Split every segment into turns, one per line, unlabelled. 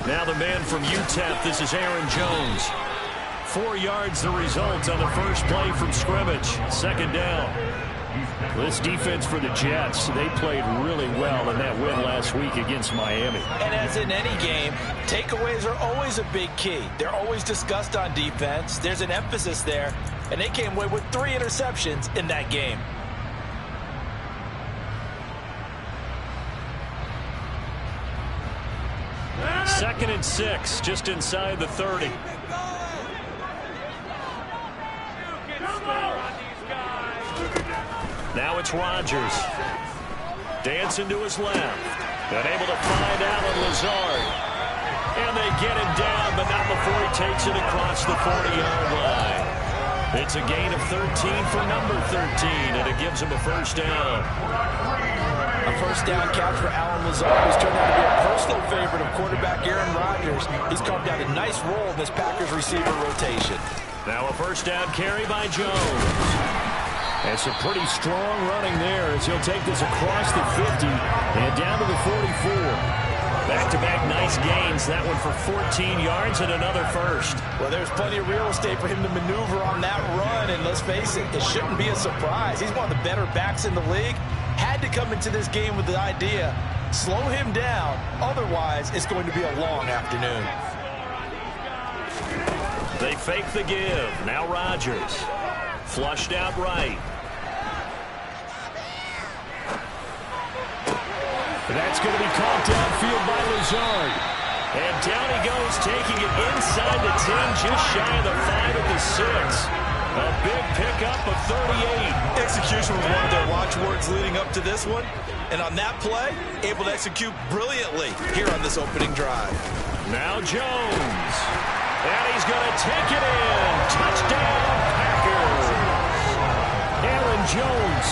Now the man from UTEP, this is Aaron Jones. 4 yards the result on the first play from scrimmage. Second down. This defense for the Jets, they played really well in that win last week against Miami.
And as in any game, takeaways are always a big key. They're always discussed on defense. There's an emphasis there, and they came away with 3 interceptions in that game.
Second and 6, just inside the 30. Now it's Rodgers. Dancing to his left. And able to find Allen Lazard. And they get him down, but not before he takes it across the 40-yard line. It's a gain of 13 for number 13, and it gives him a first down.
A first down catch for Allen Lazard, who's turned out to be a personal favorite of quarterback Aaron Rodgers. He's carved out a nice role in this Packers receiver rotation.
Now a first down carry by Jones. And some pretty strong running there as he'll take this across the 50 and down to the 44. Back-to-back nice gains. That one for 14 yards and another first.
Well, there's plenty of real estate for him to maneuver on that run, and let's face it, it shouldn't be a surprise. He's one of the better backs in the league. Had to come into this game with the idea, slow him down, otherwise it's going to be a long afternoon.
They fake the give. Now Rodgers. Flushed out right. That's going to be caught downfield by Lazard. And down he goes, taking it inside the 10, just shy of the 5 at the 6. A big pickup of 38.
Execution was one of their watchwords leading up to this one. And on that play, able to execute brilliantly here on this opening drive.
Now Jones. And he's going to take it in. Touchdown, Packers. Aaron Jones,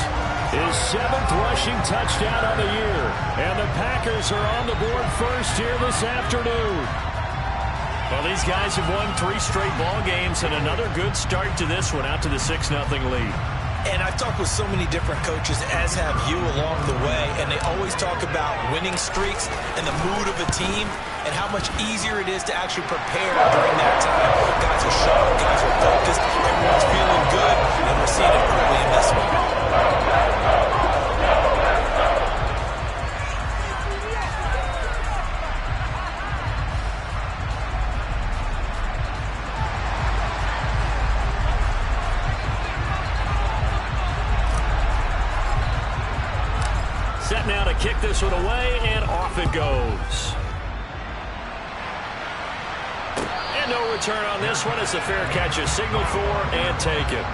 his 7th rushing touchdown of the year. And the Packers are on the board first here this afternoon. Well, these guys have won 3 straight ball games and another good start to this one, out to the 6-0 lead.
And I've talked with so many different coaches, as have you along the way, and they always talk about winning streaks and the mood of a team and how much easier it is to actually prepare during that time. Guys are sharp, guys are focused, everyone's feeling good, and we're seeing it early in this one.
Set now to kick this one away, and off it goes. And no return on this one as the fair catch is signaled for and taken.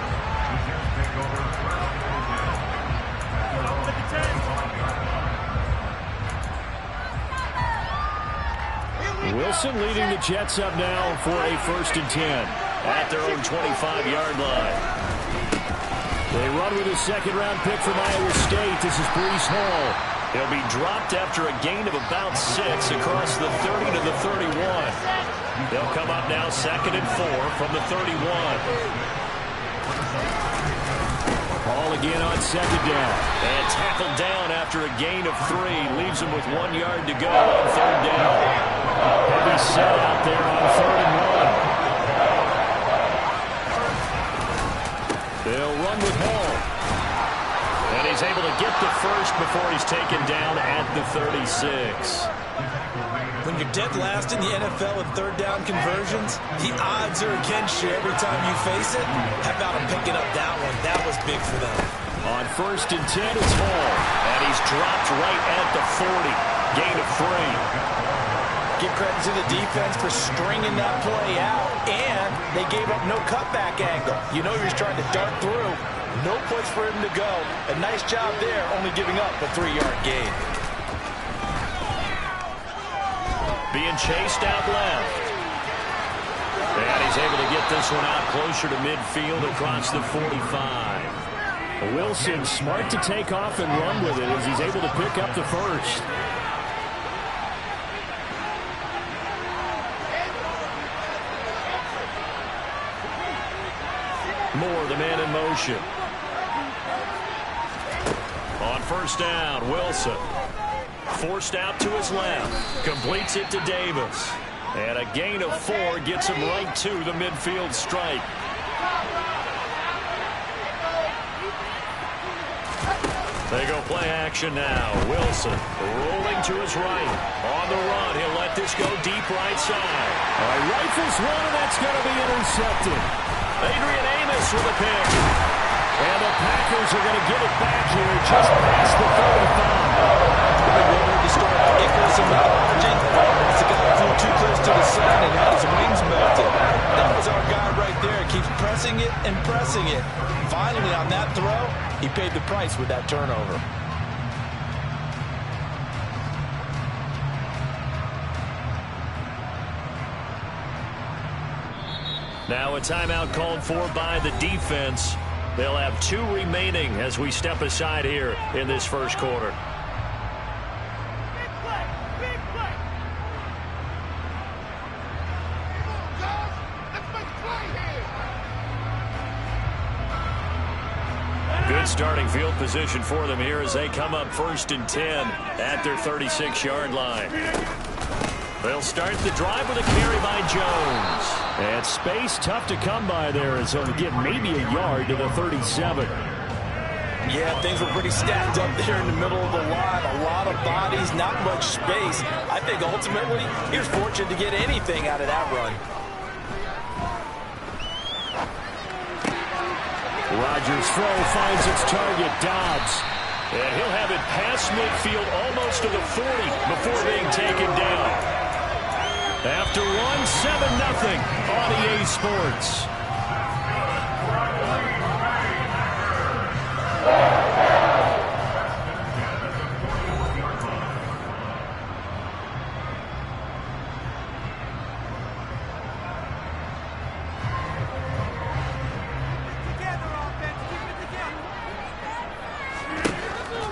Wilson leading the Jets up now for a 1st and 10 at their own 25-yard line. They run with a 2nd-round pick from Iowa State. This is Breece Hall. He'll be dropped after a gain of about 6 across the 30 to the 31. They'll come up now 2nd and 4 from the 31. Hall again on 2nd down. And tackled down after a gain of 3. Leaves him with 1 yard to go on 3rd down. Heavy set out there on 3rd and 1. They'll run with Hall. And he's able to get the first before he's taken down at the 36.
When you're dead last in the NFL in 3rd down conversions, the odds are against you every time you face it. How about him picking up that one? That was big for them.
On 1st and 10, it's Hall. And he's dropped right at the 40. Gain of 3.
Give credit to the defense for stringing that play out, and they gave up no cutback angle. You know he was trying to dart through. No place for him to go. A nice job there, only giving up a 3-yard gain.
Being chased out left. And he's able to get this one out closer to midfield across the 45. Wilson smart to take off and run with it as he's able to pick up the first. Moore, the man in motion. On 1st down, Wilson. Forced out to his left. Completes it to Davis. And a gain of 4 gets him right to the midfield stripe. They go play action now. Wilson rolling to his right. On the run, he'll let this go deep right side. Rifles one, and that's going to be intercepted. Adrian Amos with a pick. And the Packers are going to get it back here just past the 35.
They wanted to start Nicholas in the margin. The guy flew too close to the sun and had his wings melted. That was our guy right there. Keeps pressing it and pressing it. Finally, on that throw, he paid the price with that turnover.
Now a timeout called for by the defense. They'll have 2 remaining as we step aside here in this first quarter. Good starting field position for them here as they come up 1st and 10 at their 36-yard line. They'll start the drive with a carry by Jones. And space tough to come by there as they'll get maybe a yard to the 37.
Yeah, things were pretty stacked up there in the middle of the line. A lot of bodies, not much space. I think ultimately he was fortunate to get anything out of that run.
Rodgers' throw finds its target, Dobbs. And he'll have it past midfield almost to the 40 before being taken down. After one, 7-0 on EA Sports.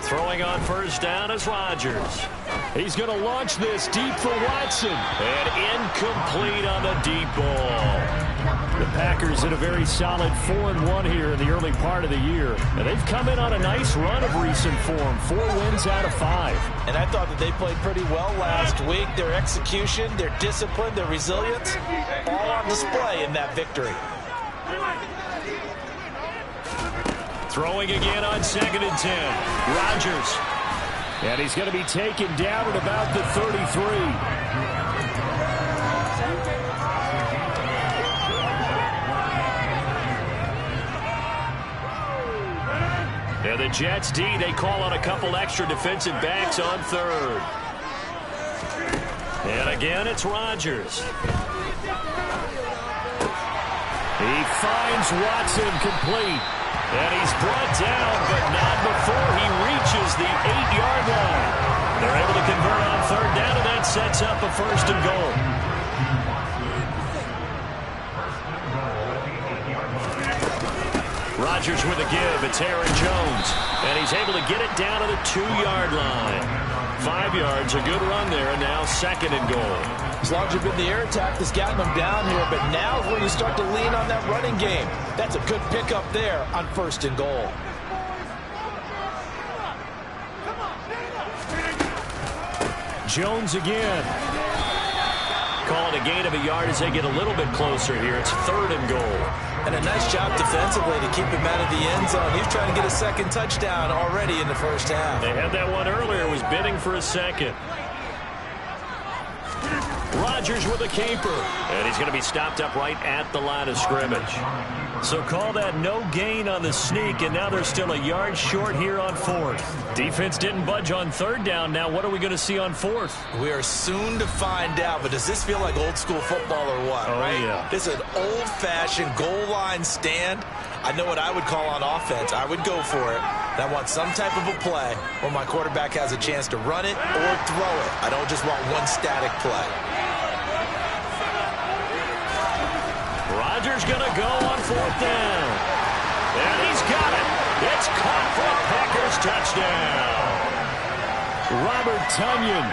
Throwing on first down is Rodgers. He's going to launch this deep for Watson. And incomplete on the deep ball. The Packers in a very solid 4-1 here in the early part of the year. And they've come in on a nice run of recent form. 4 wins out of 5.
And I thought that they played pretty well last week. Their execution, their discipline, their resilience, all on display in that victory.
Throwing again on 2nd and 10. Rodgers. And he's going to be taken down at about the 33. And the Jets D, they call on a couple extra defensive backs on 3rd. And again, it's Rodgers. He finds Watson complete. And he's brought down, but not before he reaches the 8-yard line. They're able to convert on 3rd down, and that sets up a 1st and goal. Rodgers with a give. It's Aaron Jones. And he's able to get it down to the 2-yard line. 5 yards, a good run there, and now 2nd and goal.
As long as you've been the air attack that's gotten them down here, but now is where you start to lean on that running game. That's a good pickup there on 1st and goal.
Jones again. Calling a gain of a yard as they get a little bit closer here. It's 3rd and goal.
And a nice job defensively to keep him out of the end zone. He's trying to get a 2nd touchdown already in the 1st half.
They had that one earlier, was bidding for a 2nd. Rodgers with a caper. And he's going to be stopped up right at the line of scrimmage. So call that no gain on the sneak, and now they're still a yard short here on 4th. Defense didn't budge on 3rd down. Now what are we going to see on 4th?
We are soon to find out, but does this feel like old school football or what?
Oh,
right?
Yeah.
This is an old-fashioned goal line stand. I know what I would call on offense. I would go for it. And I want some type of a play where my quarterback has a chance to run it or throw it. I don't just want one static play.
Rodgers going to go on 4th down. And he's got it. It's caught for a Packers touchdown. Robert Tonyan,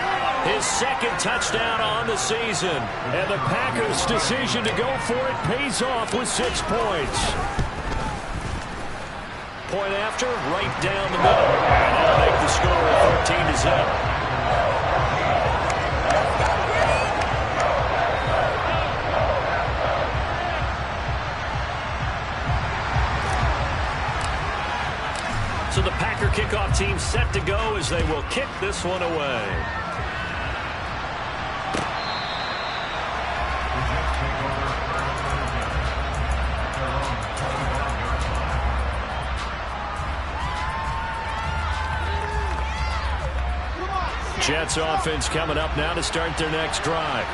his 2nd touchdown on the season. And the Packers' decision to go for it pays off with 6 points. Point after, right down the middle. And they'll make the score 13-0. kickoff team set to go as they will kick this one away. Jets offense coming up now to start their next drive.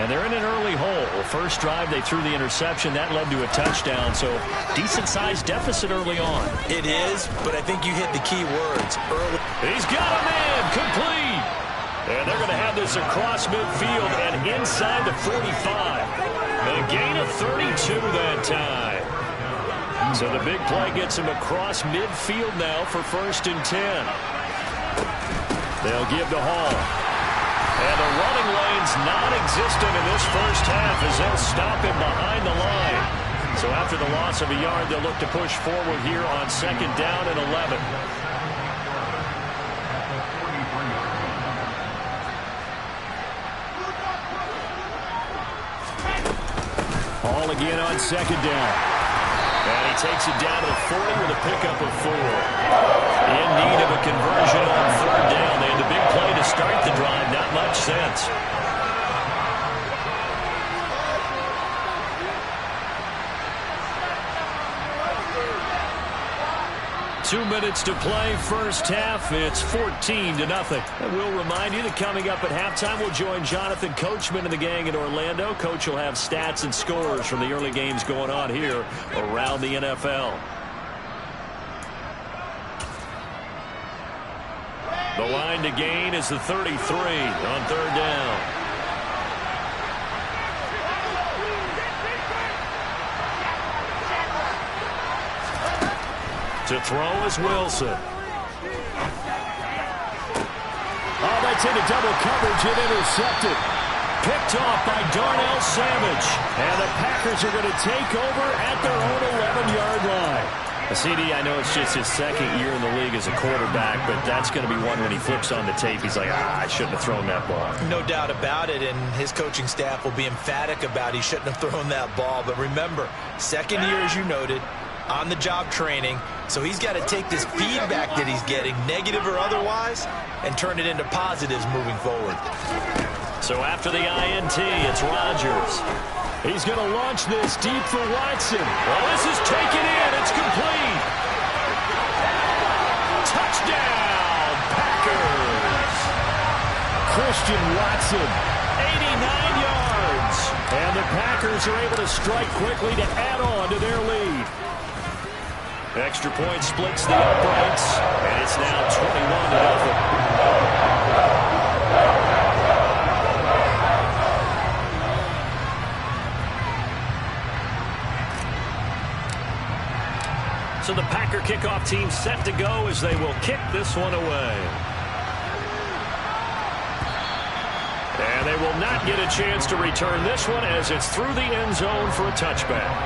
And they're in an early hole. First drive, they threw the interception. That led to a touchdown, so decent-sized deficit early on.
It is, but I think you hit the key words early.
He's got a man, complete. And they're going to have this across midfield and inside the 45. A gain of 32 that time. So the big play gets him across midfield now for 1st and 10. They'll give to Hall. And the running lane's non-existent in this first half as they'll stop him behind the line. So after the loss of a yard, they'll look to push forward here on 2nd down and 11. Hall again on 2nd down. And he takes it down to the 40 with a pickup of 4. In need of a conversion on 3rd down. They had the big play to start the drive. Not much sense. Two minutes to play, first half. It's 14-0. And we'll remind you that coming up at halftime, we'll join Jonathan Coachman and the gang in Orlando. Coach will have stats and scores from the early games going on here around the NFL. The line to gain is the 33 on 3rd down. To throw is Wilson. Oh, that's into double coverage and intercepted. Picked off by Darnell Savage. And the Packers are going to take over at their own 11-yard line. CD, I know it's just his 2nd year in the league as a quarterback, but that's going to be one when he flips on the tape. He's like, I shouldn't have thrown that ball.
No doubt about it, and his coaching staff will be emphatic about he shouldn't have thrown that ball. But remember, 2nd year, as you noted, on-the-job training, so he's got to take this feedback that he's getting, negative or otherwise, and turn it into positives moving forward.
So after the INT, it's Rodgers. He's going to launch this deep for Watson. Well, this is taken in. It's complete. Touchdown, Packers. Christian Watson, 89 yards. And the Packers are able to strike quickly to add on to their lead. Extra point splits the uprights, and it's now 21-0. So the Packer kickoff team set to go as they will kick this one away. And they will not get a chance to return this one as it's through the end zone for a touchback.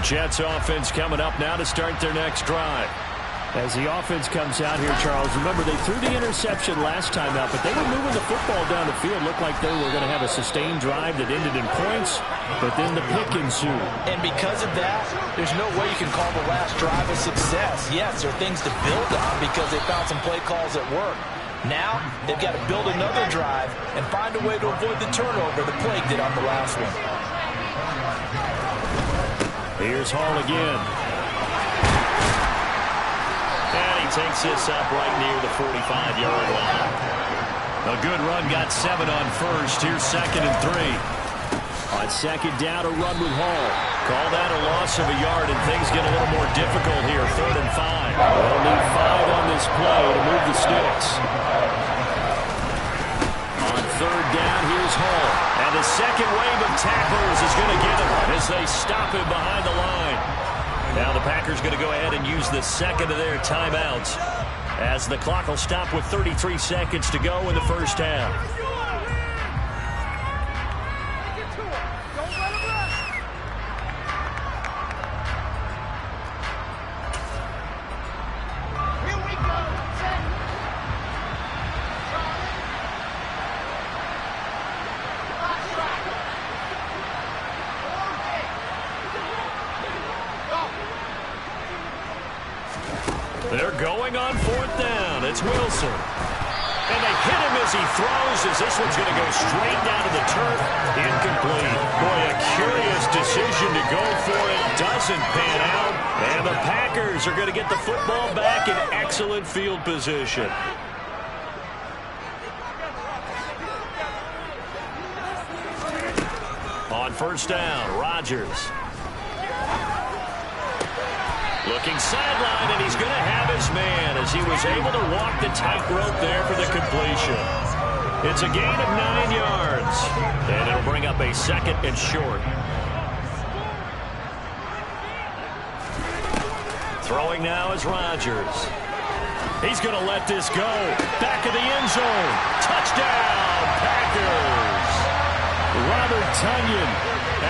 Jets offense coming up now to start their next drive. As the offense comes out here, Charles, remember they threw the interception last time out, but they were moving the football down the field. Looked like they were going to have a sustained drive that ended in points, but then the pick ensued.
And because of that, there's no way you can call the last drive a success. Yes, there are things to build on because they found some play calls that work. Now, they've got to build another drive and find a way to avoid the turnover the plague did on the last one.
Here's Hall again. And he takes this up right near the 45-yard line. A good run, got 7 on first. Here's 2nd and 3. On 2nd down, a run with Hall. Call that a loss of a yard, and things get a little more difficult here. 3rd and 5. They'll need 5 on this play to move the sticks. On 3rd down, here's Hall. And the second wave of tacklers is going to get him as they stop him behind the line. Now the Packers going to go ahead and use the second of their timeouts as the clock will stop with 33 seconds to go in the first half. They're going on 4th down. It's Wilson. And they hit him as he throws, as this one's going to go straight down to the turf. Incomplete. Boy, a curious decision to go for it. Doesn't pan out. And the Packers are going to get the football back in excellent field position. On 1st down, Rodgers. Looking sideline, and he's going to have his man as he was able to walk the tightrope there for the completion. It's a gain of 9 yards, and it'll bring up a 2nd and short. Throwing now is Rodgers. He's going to let this go. Back of the end zone. Touchdown, Packers. Robert Tonyan,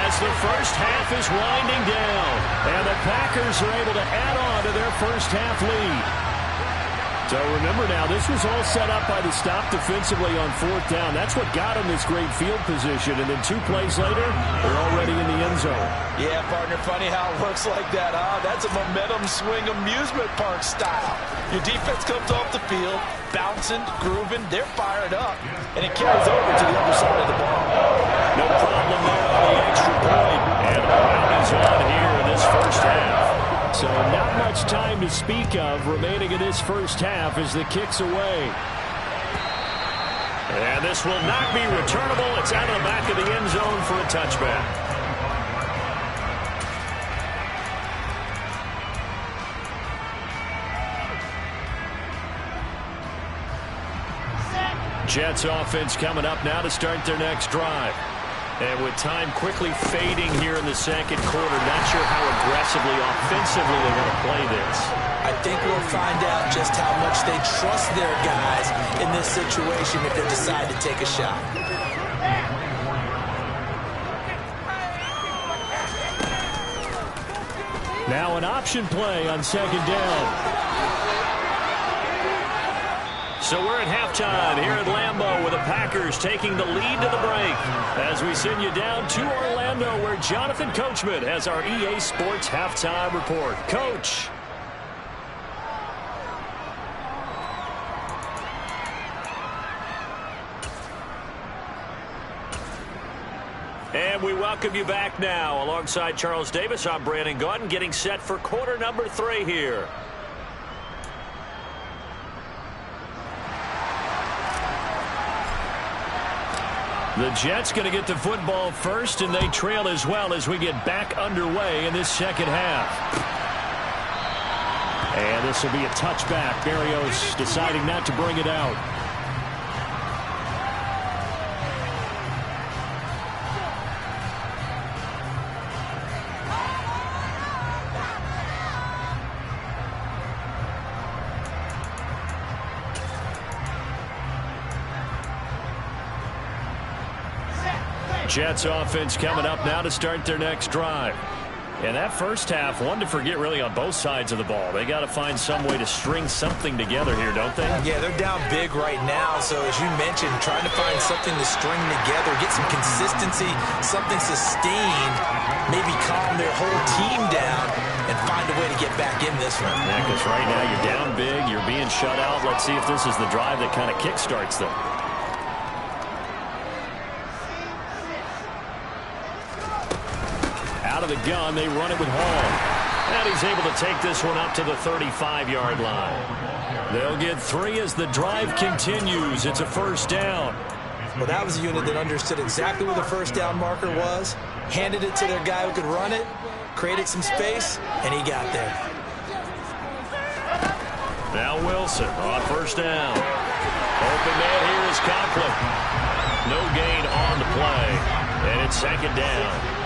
as the first half is winding down, and the Packers are able to add on to their first half lead. So remember now, this was all set up by the stop defensively on 4th down. That's what got them this great field position, and then 2 plays later, they're already in the end zone.
Yeah, partner, funny how it works like that, huh? That's a momentum swing amusement park style. Your defense comes off the field, bouncing, grooving, they're fired up, and it carries over to the other side of the ball.
No problem there on the extra point. And the round is on here in this first half. So not much time to speak of remaining in this first half as the kick's away. And this will not be returnable. It's out of the back of the end zone for a touchback. Jets offense coming up now to start their next drive. And with time quickly fading here in the 2nd quarter, not sure how aggressively, offensively they want to play this.
I think we'll find out just how much they trust their guys in this situation if they decide to take a shot.
Now an option play on 2nd down. So we're at halftime here at Lambeau with the Packers taking the lead to the break as we send you down to Orlando where Jonathan Coachman has our EA Sports halftime report. Coach. And we welcome you back now. Alongside Charles Davis, I'm Brandon Gaudin getting set for quarter number 3 here. The Jets going to get the football first, and they trail as well as we get back underway in this second half. And this will be a touchback. Berrios deciding not to bring it out. Jets offense coming up now to start their next drive. And that first half, one to forget really on both sides of the ball. They got to find some way to string something together here, don't they?
Yeah, they're down big right now. So as you mentioned, trying to find something to string together, get some consistency, something sustained, maybe calm their whole team down and find a way to get back in this one.
Yeah, because right now you're down big, you're being shut out. Let's see if this is the drive that kind of kickstarts them. Out of the gun, they run it with Hall. And he's able to take this one up to the 35-yard line. They'll get 3 as the drive continues. It's a first down.
Well, that was a unit that understood exactly where the first down marker was, handed it to their guy who could run it, created some space, and he got there.
Now Wilson on first down. Open man here is Conklin. No gain on the play, and it's second down.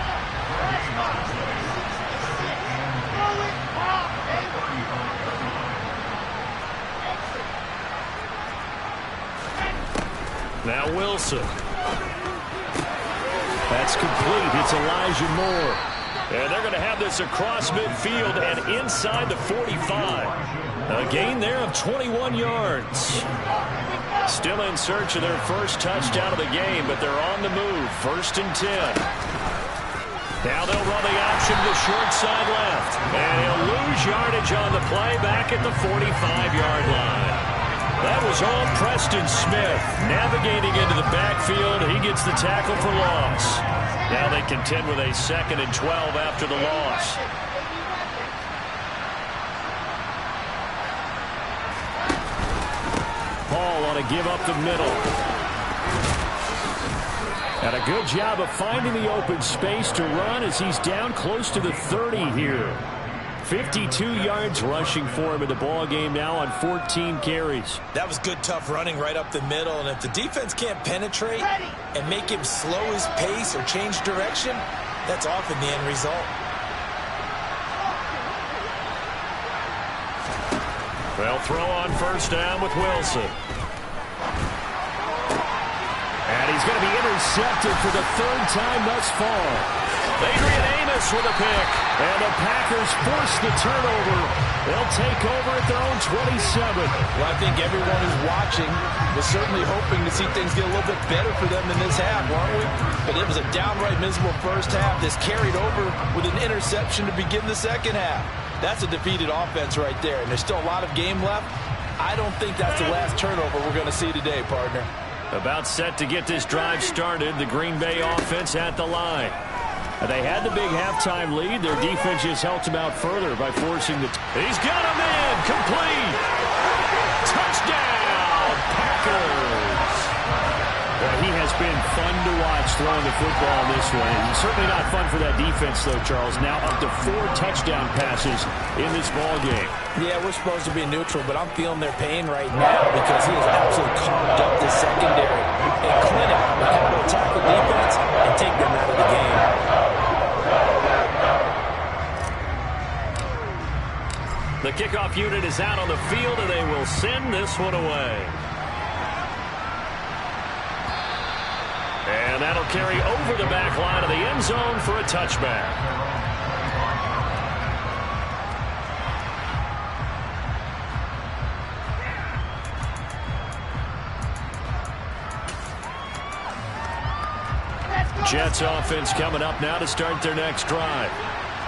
Now Wilson. That's complete. It's Elijah Moore. And they're going to have this across midfield and inside the 45. A gain there of 21 yards. Still in search of their first touchdown of the game, but they're on the move. 1st and 10. Now they'll run the option to the short side left. And he'll lose yardage on the play back at the 45-yard line. That was all Preston Smith navigating into the backfield. He gets the tackle for loss. Now they contend with a 2nd and 12 after the loss. Paul on a give up the middle. And a good job of finding the open space to run as he's down close to the 30 here. 52 yards rushing for him in the ball game now on 14 carries.
That was good, tough running right up the middle. And if the defense can't penetrate and make him slow his pace or change direction, that's often the end result.
They'll throw on first down with Wilson. And he's going to be intercepted for the 3rd time thus far. Adrian Amos with a pick. And the Packers force the turnover. They'll take over at their own 27.
Well, I think everyone who's watching was certainly hoping to see things get a little bit better for them in this half, weren't we? But it was a downright miserable first half. This carried over with an interception to begin the second half. That's a defeated offense right there, and there's still a lot of game left. I don't think that's the last turnover we're going to see today, partner.
About set to get this drive started, the Green Bay offense at the line. They had the big halftime lead. Their defense just helped them out further by forcing the... He's got him in! Complete! Touchdown! Packers! He has been fun to watch throwing the football this way. He's certainly not fun for that defense, though, Charles. Now up to 4 touchdown passes in this ball game.
Yeah, we're supposed to be neutral, but I'm feeling their pain right now because he has absolutely carved up the secondary. And clinic on how to attack the defense and take them out of the game.
The kickoff unit is out on the field, and they will send this one away. And that'll carry over the back line of the end zone for a touchback. Jets offense coming up now to start their next drive.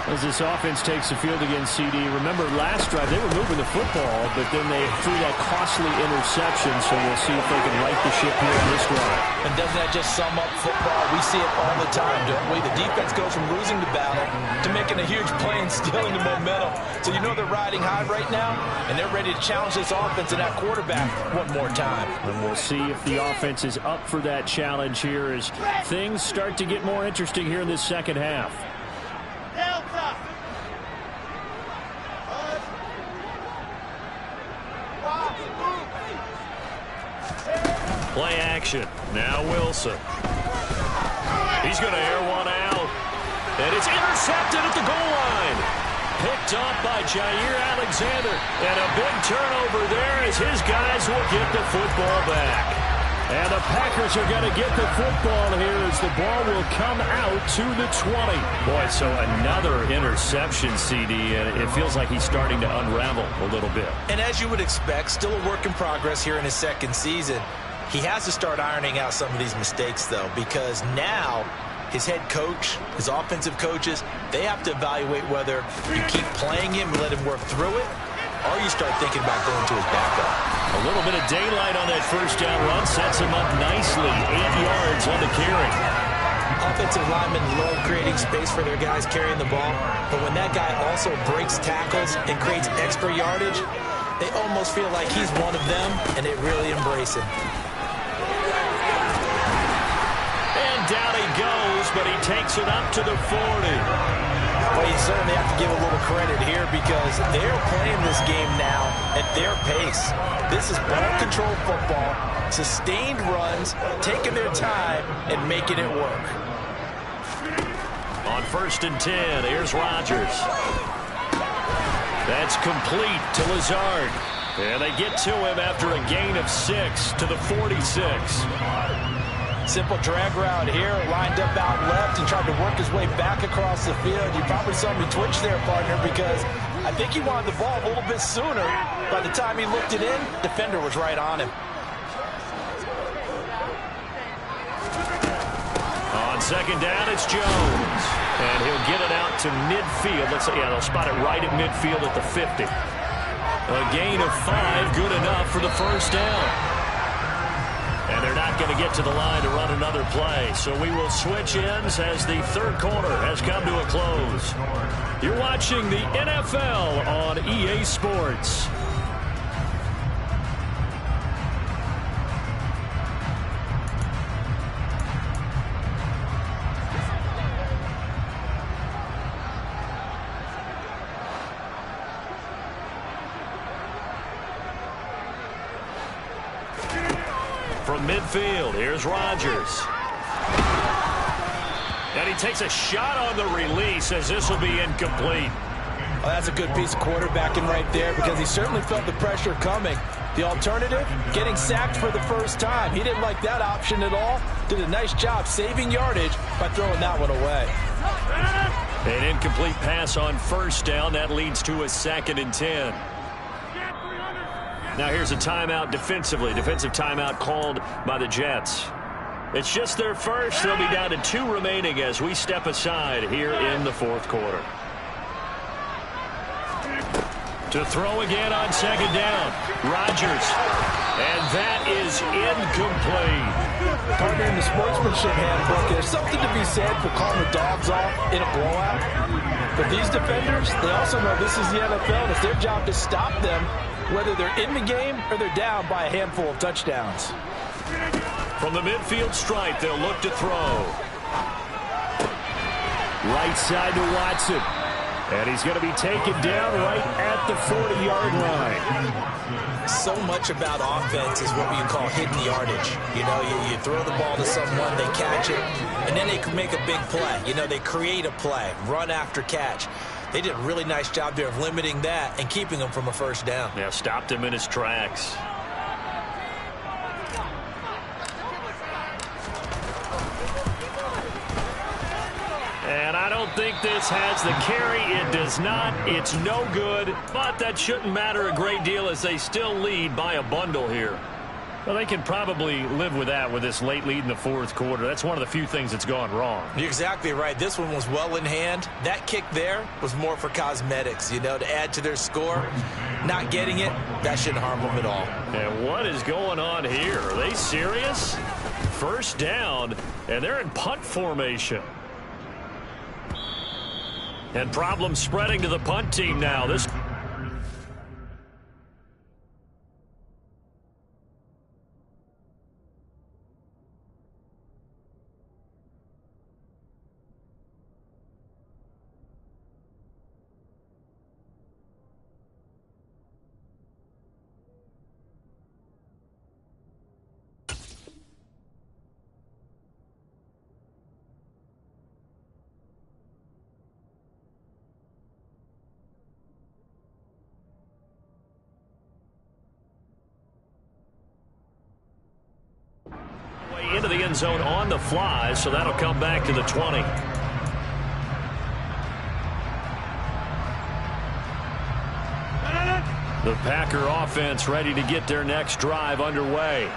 As this offense takes the field against CD. Remember, last drive, they were moving the football, but then they threw that costly interception, so we'll see if they can right the ship here in this drive.
And doesn't that just sum up football? We see it all the time, don't we? The defense goes from losing the battle to making a huge play and stealing the momentum. So you know they're riding high right now, and they're ready to challenge this offense and that quarterback one more time.
And we'll see if the offense is up for that challenge here as things start to get more interesting here in this second half. Play action. Now Wilson. He's going to air one out. And it's intercepted at the goal line. Picked off by Jair Alexander. And a big turnover there as his guys will get the football back. And the Packers are going to get the football here as the ball will come out to the 20. Boy, so another interception, CD, and it feels like he's starting to unravel a little bit.
And as you would expect, still a work in progress here in his second season. He has to start ironing out some of these mistakes, though, because now his head coach, his offensive coaches, they have to evaluate whether you keep playing him and let him work through it, or you start thinking about going to his backup.
A little bit of daylight on that first down run sets him up nicely. 8 yards on the carry.
Offensive linemen love creating space for their guys carrying the ball, but when that guy also breaks tackles and creates extra yardage, they almost feel like he's one of them, and they really embrace him.
And down he goes, but he takes it up to the 40.
Well, you certainly have to give a little credit here because they're playing this game now at their pace. This is ball control football, sustained runs, taking their time, and making it work.
On 1st and 10, here's Rodgers. That's complete to Lazard. And they get to him after a gain of 6 to the 46.
Simple drag route here, lined up out left and tried to work his way back across the field. You probably saw me twitch there, partner, because I think he wanted the ball a little bit sooner. By the time he looked it in, defender was right on him.
On 2nd down, it's Jones. And he'll will get it out to midfield. They'll spot it right at midfield at the 50. A gain of 5, good enough for the first down. And they're not going to get to the line to run another play. So we will switch ends as the third quarter has come to a close. You're watching the NFL on EA Sports. From midfield, here's Rodgers. And he takes a shot on the release as this will be incomplete.
Well, that's a good piece of quarterbacking right there because he certainly felt the pressure coming. The alternative, getting sacked for the first time. He didn't like that option at all. Did a nice job saving yardage by throwing that one away.
An incomplete pass on first down. That leads to a 2nd and 10. Now here's a timeout defensively. Defensive timeout called by the Jets. It's just their first. They'll be down to 2 remaining as we step aside here in the fourth quarter. To throw again on 2nd down. Rodgers. And that is incomplete.
Partner, in the sportsmanship handbook, there's something to be said for calling the dogs off in a blowout. But these defenders, they also know this is the NFL, and it's their job to stop them, whether they're in the game or they're down by a handful of touchdowns.
From the midfield stripe, they'll look to throw. Right side to Watson. And he's going to be taken down right at the 40-yard line.
So much about offense is what you call hitting the yardage. You know, you throw the ball to someone, they catch it, and then they can make a big play. You know, they create a play, run after catch. They did a really nice job there of limiting that and keeping him from a first down.
Yeah, stopped him in his tracks. And I don't think this has the carry. It does not. It's no good. But that shouldn't matter a great deal as they still lead by a bundle here. Well, they can probably live with that with this late lead in the fourth quarter. That's one of the few things that's gone wrong.
You're exactly right. This one was well in hand. That kick there was more for cosmetics, you know, to add to their score. Not getting it, that shouldn't harm them at all.
And what is going on here? Are they serious? First down, and they're in punt formation. And problems spreading to the punt team now. This into the end zone on the fly, so that'll come back to the 20. The Packer offense ready to get their next drive underway.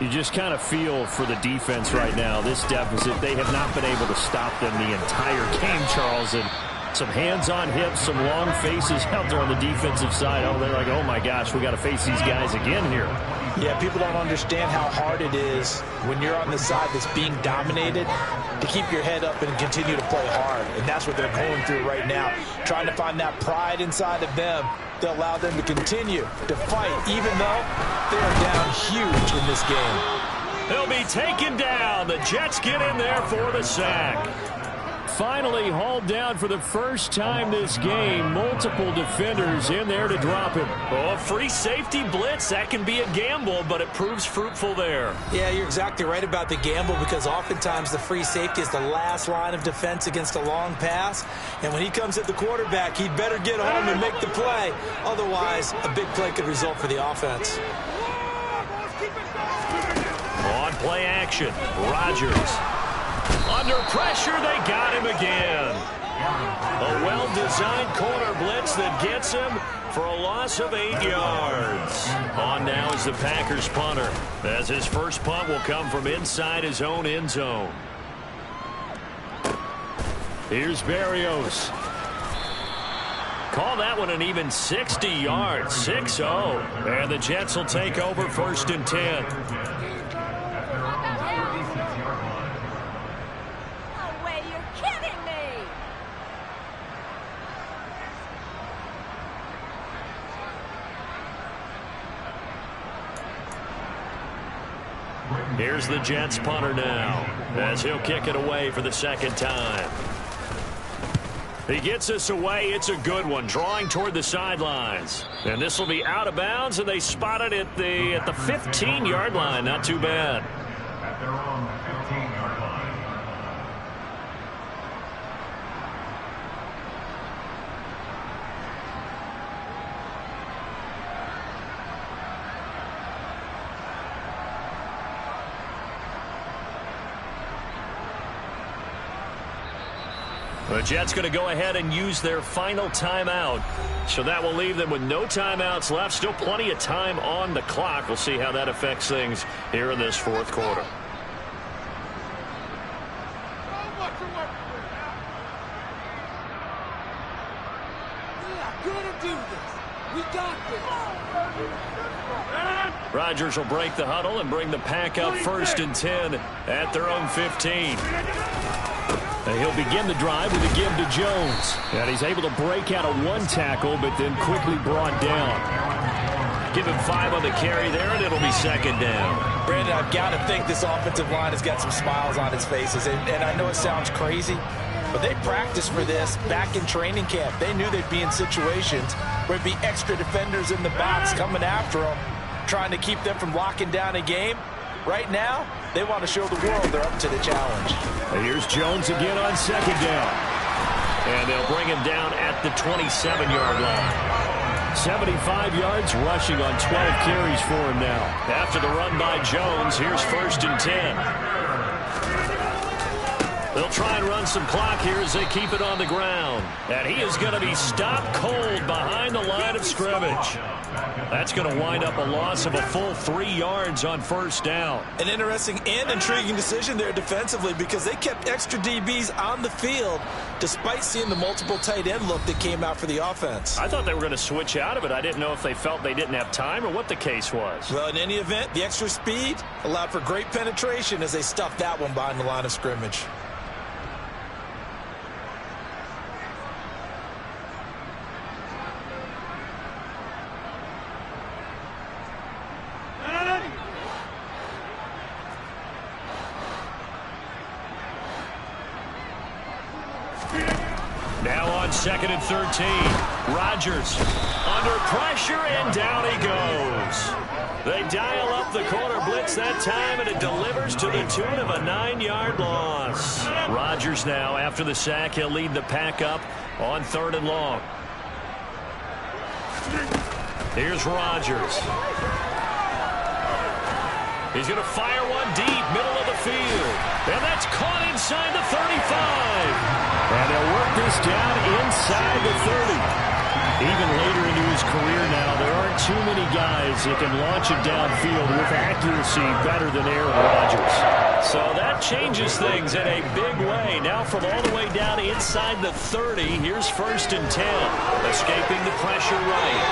You just kind of feel for the defense right now. This deficit, they have not been able to stop them the entire game, Charles. And some hands on hips, some long faces out there on the defensive side. Oh, they're like, oh my gosh, we got to face these guys again here.
Yeah, people don't understand how hard it is when you're on the side that's being dominated to keep your head up and continue to play hard. And that's what they're going through right now, trying to find that pride inside of them to allow them to continue to fight, even though they are down huge in this game.
They'll be taken down. The Jets get in there for the sack. Finally hauled down for the first time this game. Multiple defenders in there to drop him. Oh, a free safety blitz. That can be a gamble, but it proves fruitful there.
Yeah, you're exactly right about the gamble because oftentimes the free safety is the last line of defense against a long pass. And when he comes at the quarterback, he'd better get home and make the play. Otherwise, a big play could result for the offense.
On play action, Rodgers. Under pressure, they got him again. A well-designed corner blitz that gets him for a loss of 8 yards. On now is the Packers punter, as his first punt will come from inside his own end zone. Here's Berrios. Call that one an even 60 yards, 6-0. And the Jets will take over 1st and 10.
No way, you're kidding me.
Here's the Jets punter now, as he'll kick it away for the 2nd time. He gets us away. It's a good one, drawing toward the sidelines. And this will be out of bounds, and they spot it at the 15-yard line. Not too bad.
At their own 15-yard line.
The Jets going to go ahead and use their final timeout. So that will leave them with no timeouts left. Still plenty of time on the clock. We'll see how that affects things here in this 4th quarter. Rodgers will break the huddle and bring the pack up 1st and 10 at their own 15. And he'll begin the drive with a give to Jones. And he's able to break out of 1 tackle, but then quickly brought down. Give him 5 on the carry there, and it'll be 2nd down.
Brandon, I've got to think this offensive line has got some smiles on its faces. And I know it sounds crazy, but they practiced for this back in training camp. They knew they'd be in situations where there'd be extra defenders in the box coming after them, trying to keep them from locking down a game. Right now, they want to show the world they're up to the challenge.
And here's Jones again on 2nd down. And they'll bring him down at the 27-yard line. 75 yards rushing on 12 carries for him now. After the run by Jones, here's 1st and 10. They'll try and run some clock here as they keep it on the ground. And he is going to be stopped cold behind the line of scrimmage. That's going to wind up a loss of a full 3 yards on 1st down.
An interesting and intriguing decision there defensively, because they kept extra DBs on the field despite seeing the multiple tight end look that came out for the offense.
I thought they were going to switch out of it. I didn't know if they felt they didn't have time or what the case was.
Well, in any event, the extra speed allowed for great penetration as they stuffed that one behind the line of scrimmage.
Now on 2nd and 13. Rodgers under pressure, and down he goes. They dial up the corner blitz that time, and it delivers to the tune of a 9-yard loss. Rodgers now, after the sack, he'll lead the pack up on 3rd and long. Here's Rodgers. He's going to fire one deep, middle of the field. And that's caught inside the 35. And they'll work this down inside the 30. Even later into his career now, there aren't too many guys that can launch it downfield with accuracy better than Aaron Rodgers. So that changes things in a big way. Now from all the way down inside the 30, here's 1st and 10. Escaping the pressure right.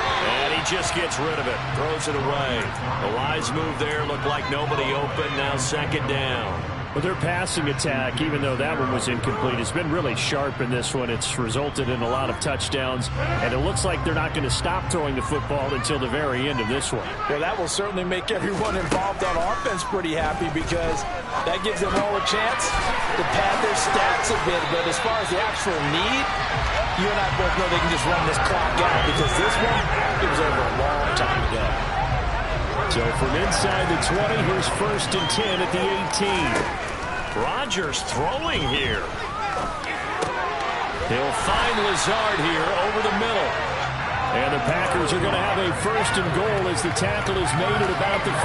And he just gets rid of it. Throws it away. The wise move there. Looked like nobody open. Now 2nd down. But their passing attack, even though that one was incomplete, has been really sharp in this one. It's resulted in a lot of touchdowns, and it looks like they're not going to stop throwing the football until the very end of this one.
Well, that will certainly make everyone involved on offense pretty happy, because that gives them all a chance to pad their stats a bit. But as far as the actual need, you and I both know they can just run this clock out, because this one, it was over a long time ago.
So from inside the 20, here's 1st and 10 at the 18. Rodgers throwing here. He'll find Lazard here over the middle. And the Packers are going to have a 1st and goal as the tackle is made at about the 5.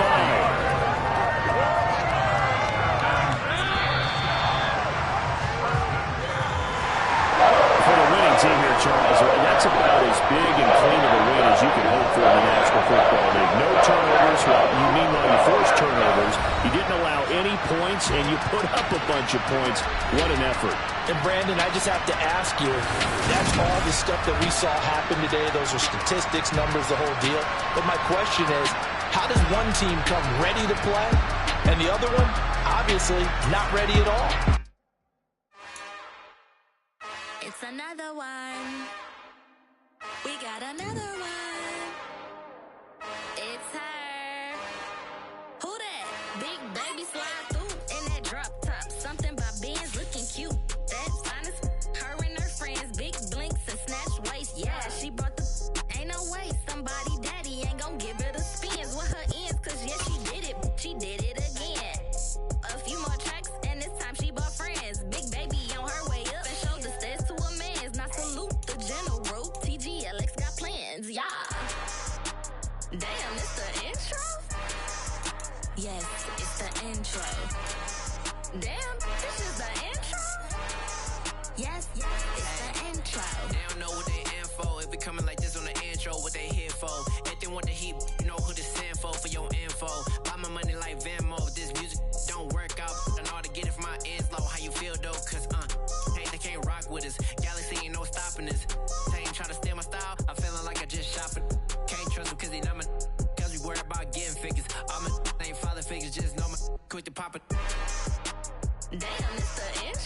For the winning team here, Charles. That's about as big and clean of a win as you can hope for in the National Football League. No turnovers. Well, meanwhile, you forced turnovers. You didn't allow any points, and you put up a bunch of points. What an effort.
And, Brandon, I just have to ask you, that's all the stuff that we saw happen today. Those are statistics, numbers, the whole deal. But my question is, how does one team come ready to play, and the other one, obviously, not ready at all?
It's another one. We got another one. It's her. Who that? Big baby slide through in that drop top. Something by Benz looking cute. That's honest. Her and her friends, big blinks and snatch waist. Yeah, she brought the. Ain't no way somebody daddy ain't gon' give her the spins with her ends. Cause yeah, she did it. She did it again. A few more tracks and this time she bought friends. Big baby on her way up and showed the stairs to a man's. Now salute the general. TGLX got plans, yeah. Damn, it's the intro? Yes, it's the intro. Damn, this is the intro? Yes, it's the intro.
They don't know what they in for. If we coming like this on the intro, what they here for? If they want the heat, you know who to send for your info. Buy my money like Venmo. If this music don't work out, I know how to get it from my ends low. How you feel though? Cause hey, they can't rock with us. Galaxy ain't no stopping this. They ain't trying to steal my style. I'm feeling like I just shopping. Can't trust them cause they not my. Cause we worried about getting figures. All my ain't father figures, just know my quick to pop it.
Damn, it's the intro.